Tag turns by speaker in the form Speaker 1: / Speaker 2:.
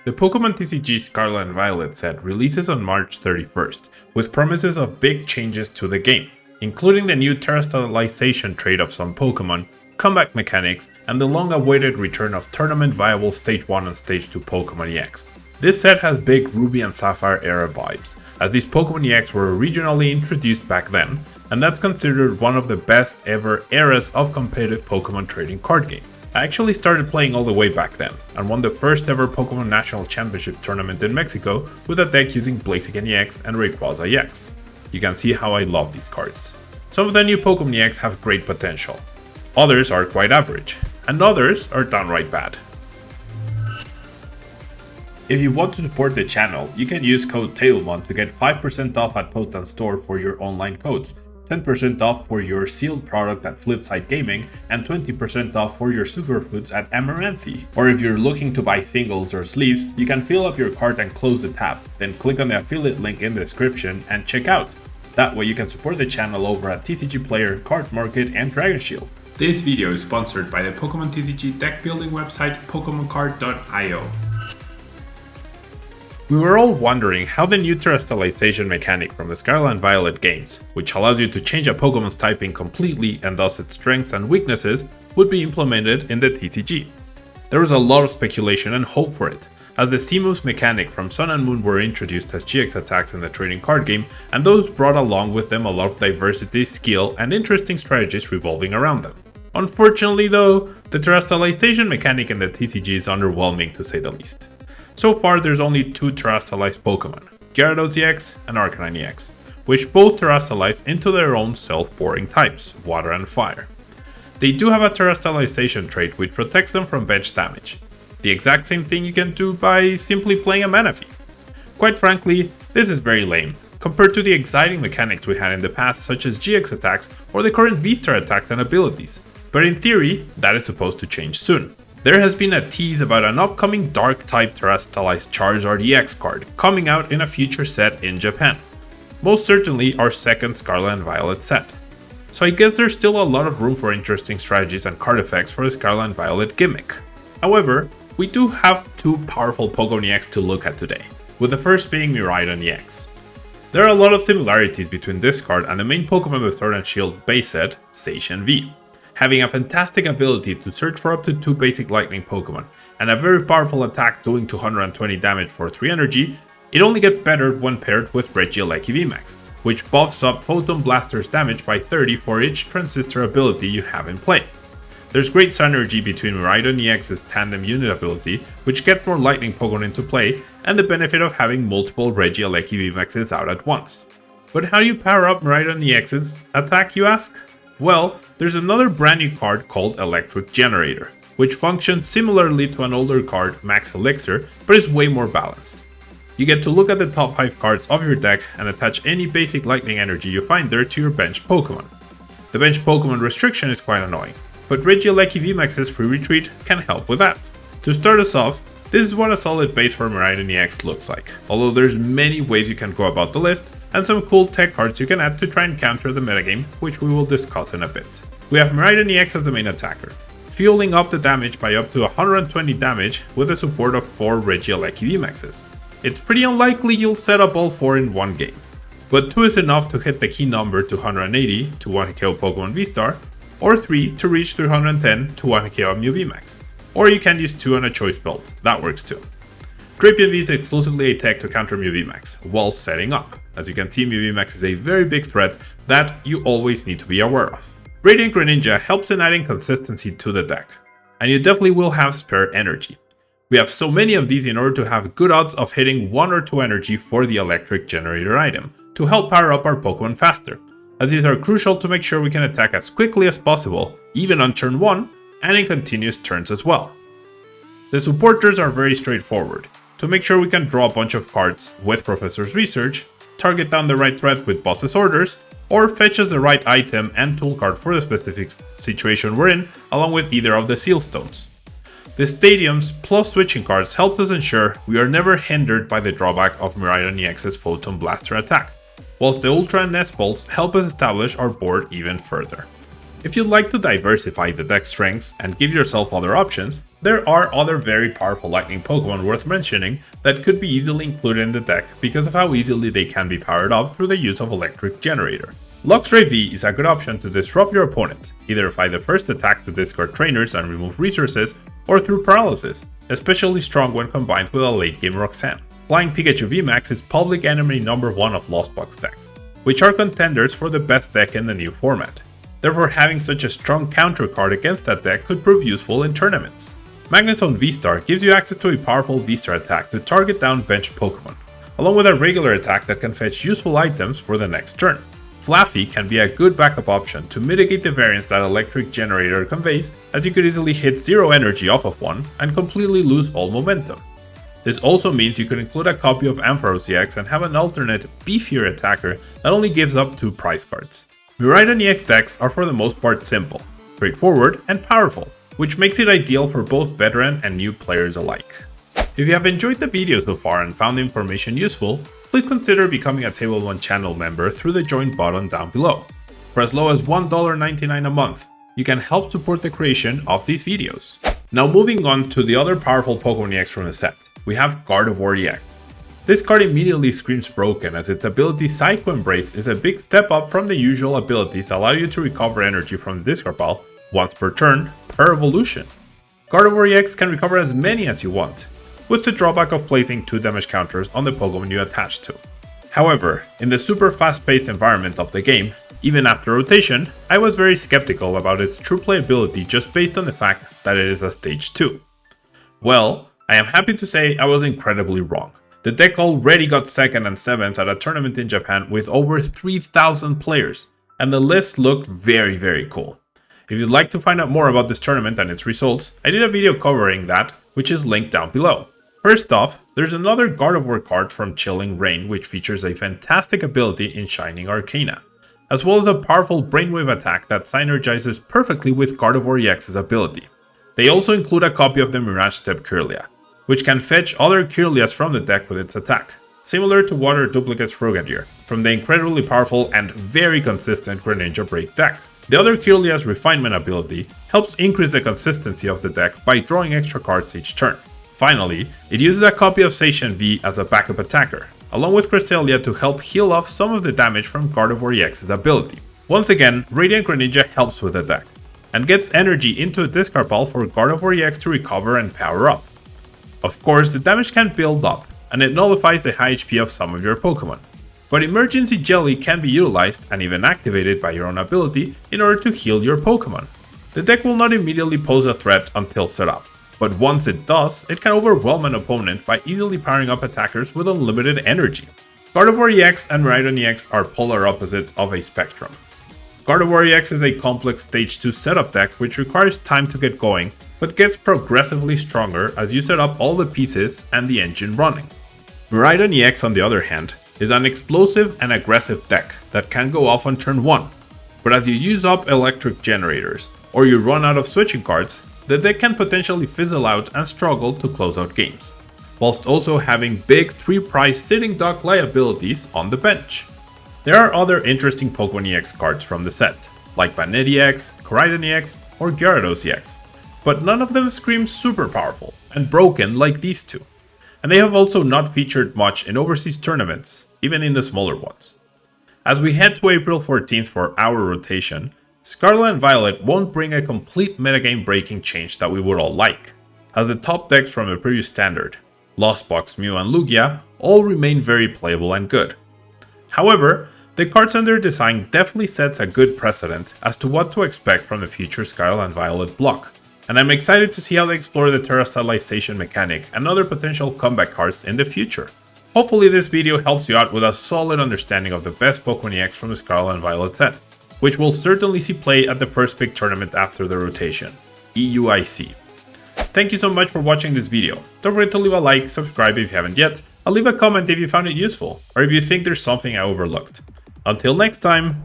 Speaker 1: The Pokemon TCG Scarlet and Violet set releases on March 31st, with promises of big changes to the game, including the new Terastalization trait of some Pokemon, comeback mechanics, and the long-awaited return of tournament-viable Stage 1 and Stage 2 Pokemon EX. This set has big Ruby and Sapphire era vibes, as these Pokemon EX were originally introduced back then, and that's considered one of the best ever eras of competitive Pokemon trading card game. I actually started playing all the way back then, and won the first ever Pokemon National Championship tournament in Mexico with a deck using Blaziken EX and Rayquaza EX. You can see how I love these cards. Some of the new Pokemon EX have great potential, others are quite average, and others are downright bad. If you want to support the channel, you can use code Tablemon to get 5% off at Potan Store for your online codes, 10% off for your sealed product at Flipside Gaming, and 20% off for your superfoods at Amaranthi. Or if you're looking to buy singles or sleeves, you can fill up your cart and close the tab, then click on the affiliate link in the description and check out. That way you can support the channel over at TCG Player, Card Market, and Dragon Shield. This video is sponsored by the Pokemon TCG deck building website PokemonCard.io. We were all wondering how the new terastalization mechanic from the Scarlet and Violet games, which allows you to change a Pokemon's typing completely and thus its strengths and weaknesses, would be implemented in the TCG. There was a lot of speculation and hope for it, as the C-moves mechanic from Sun and Moon were introduced as GX attacks in the trading card game, and those brought along with them a lot of diversity, skill, and interesting strategies revolving around them. Unfortunately though, the terastalization mechanic in the TCG is underwhelming to say the least. So far there's only two terastalized Pokemon, Gyarados EX and Arcanine EX, which both terastalize into their own self-boring types, Water and Fire. They do have a terastalization trait which protects them from bench damage, the exact same thing you can do by simply playing a Manaphy. Quite frankly, this is very lame, compared to the exciting mechanics we had in the past such as GX attacks or the current V-Star attacks and abilities, but in theory, that is supposed to change soon. There has been a tease about an upcoming Dark-type Terastalized Charizard EX card coming out in a future set in Japan. Most certainly our second Scarlet and Violet set. So I guess there's still a lot of room for interesting strategies and card effects for the Scarlet and Violet gimmick. However, we do have two powerful Pokemon EX to look at today, with the first being Miraidon EX. There are a lot of similarities between this card and the main Pokemon with Sword and Shield base set, Zacian V. Having a fantastic ability to search for up to 2 basic lightning Pokemon, and a very powerful attack doing 220 damage for 3 energy, it only gets better when paired with Regieleki VMAX, which buffs up Photon Blaster's damage by 30 for each transistor ability you have in play. There's great synergy between Miraidon EX's tandem unit ability, which gets more lightning Pokemon into play, and the benefit of having multiple Regieleki VMAXs out at once. But how do you power up Miraidon EX's attack, you ask? Well, there's another brand new card called Electric Generator, which functions similarly to an older card, Max Elixir, but is way more balanced. You get to look at the top 5 cards of your deck and attach any basic lightning energy you find there to your bench Pokemon. The bench Pokemon restriction is quite annoying, but Regieleki VMAX's free retreat can help with that. To start us off, this is what a solid base for Miraidon EX looks like, although there's many ways you can go about the list, and some cool tech cards you can add to try and counter the metagame, which we will discuss in a bit. We have Miraidon EX as the main attacker, fueling up the damage by up to 120 damage with the support of 4 Regieleki VMAXs. It's pretty unlikely you'll set up all 4 in one game, but 2 is enough to hit the key number to 180 to 1KO Pokemon V-Star, or 3 to reach 310 to 1KO Mew VMAX. Or you can use 2 on a choice build, that works too. Drapion V is exclusively a tech to counter Mew VMAX, while setting up. As you can see, Mew VMAX is a very big threat that you always need to be aware of. Radiant Greninja helps in adding consistency to the deck, and you definitely will have spare energy. We have so many of these in order to have good odds of hitting 1 or 2 energy for the Electric Generator item, to help power up our Pokemon faster, as these are crucial to make sure we can attack as quickly as possible, even on turn 1, and in continuous turns as well. The supporters are very straightforward. To make sure we can draw a bunch of cards with Professor's Research, target down the right threat with Boss's Orders, or fetch us the right item and tool card for the specific situation we're in, along with either of the Seal Stones. The Stadiums plus switching cards help us ensure we are never hindered by the drawback of Miraidon EX's Photon Blaster attack, whilst the Ultra and Nest Bolts help us establish our board even further. If you'd like to diversify the deck strengths and give yourself other options, there are other very powerful lightning Pokemon worth mentioning that could be easily included in the deck because of how easily they can be powered up through the use of Electric Generator. Luxray V is a good option to disrupt your opponent, either by the first attack to discard trainers and remove resources, or through paralysis, especially strong when combined with a late game Roxanne. Flying Pikachu VMAX is public enemy number 1 of Lost Box decks, which are contenders for the best deck in the new format. Therefore, having such a strong counter card against that deck could prove useful in tournaments. Magnezone V-Star gives you access to a powerful V-Star attack to target down bench Pokemon, along with a regular attack that can fetch useful items for the next turn. Flaffy can be a good backup option to mitigate the variance that Electric Generator conveys, as you could easily hit 0 energy off of one and completely lose all momentum. This also means you could include a copy of Ampharos EX and have an alternate, beefier attacker that only gives up 2 prize cards. Miraidon EX decks are for the most part simple, straightforward, and powerful, which makes it ideal for both veteran and new players alike. If you have enjoyed the video so far and found the information useful, please consider becoming a Tablemon channel member through the join button down below. For as low as $1.99 a month, you can help support the creation of these videos. Now moving on to the other powerful Pokemon EX from the set, we have Gardevoir EX. This card immediately screams broken as its ability Psycho Embrace is a big step up from the usual abilities that allow you to recover energy from the discard pile once per turn per evolution. Gardevoir EX can recover as many as you want, with the drawback of placing 2 damage counters on the Pokemon you attach to. However, in the super fast-paced environment of the game, even after rotation, I was very skeptical about its true playability just based on the fact that it is a stage 2. Well, I am happy to say I was incredibly wrong. The deck already got 2nd and 7th at a tournament in Japan with over 3,000 players, and the list looked very cool. If you'd like to find out more about this tournament and its results, I did a video covering that, which is linked down below. First off, there's another Gardevoir card from Chilling Reign which features a fantastic ability in Shining Arcana, as well as a powerful Brainwave attack that synergizes perfectly with Gardevoir EX's ability. They also include a copy of the Mirage Step Kirlia, which can fetch other Kirlias from the deck with its attack, similar to Water Duplicate's Frogadier, from the incredibly powerful and very consistent Greninja Break deck. The other Kirlia's Refinement ability helps increase the consistency of the deck by drawing extra cards each turn. Finally, it uses a copy of Zacian V as a backup attacker, along with Cresselia to help heal off some of the damage from Gardevoir EX's ability. Once again, Radiant Greninja helps with the deck, and gets energy into a discard pile for Gardevoir EX to recover and power up. Of course, the damage can build up, and it nullifies the high HP of some of your Pokemon. But Emergency Jelly can be utilized and even activated by your own ability in order to heal your Pokemon. The deck will not immediately pose a threat until setup, but once it does, it can overwhelm an opponent by easily powering up attackers with unlimited energy. Gardevoir EX and Miraidon EX are polar opposites of a spectrum. Gardevoir EX is a complex stage 2 setup deck which requires time to get going, but gets progressively stronger as you set up all the pieces and the engine running. Miraidon EX, on the other hand, is an explosive and aggressive deck that can go off on turn 1, but as you use up Electric Generators, or you run out of switching cards, the deck can potentially fizzle out and struggle to close out games, whilst also having big 3-prize sitting duck liabilities on the bench. There are other interesting Pokemon EX cards from the set, like Banette EX, Koraidon EX, or Gyarados EX, but none of them scream super powerful and broken like these two, and they have also not featured much in overseas tournaments, even in the smaller ones. As we head to April 14th for our rotation, Scarlet and Violet won't bring a complete metagame breaking change that we would all like, as the top decks from the previous standard, Lost Box, Mew and Lugia, all remain very playable and good. However, the cards and their design definitely sets a good precedent as to what to expect from the future Scarlet and Violet block, and I'm excited to see how they explore the Terastalization mechanic and other potential comeback cards in the future. Hopefully this video helps you out with a solid understanding of the best Pokemon EX from the Scarlet and Violet set, which will certainly see play at the first big tournament after the rotation, EUIC. Thank you so much for watching this video. Don't forget to leave a like, subscribe if you haven't yet, and leave a comment if you found it useful, or if you think there's something I overlooked. Until next time!